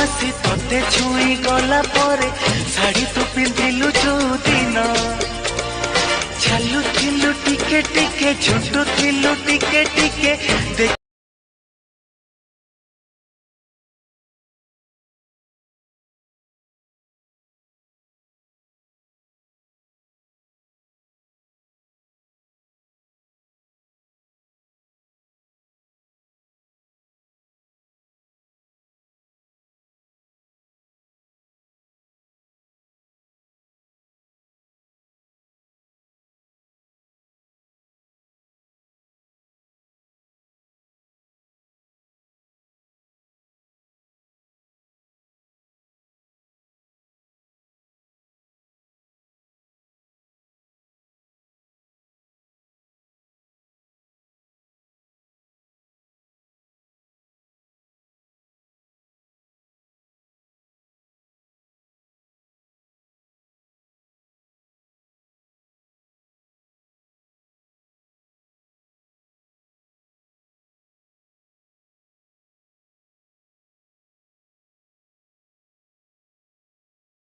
आसी तोते छुई गला परे शाड़ी तू पिंधिलु जो दिन चालू थिलु टिके टिके झुटु थिलु टिके टिके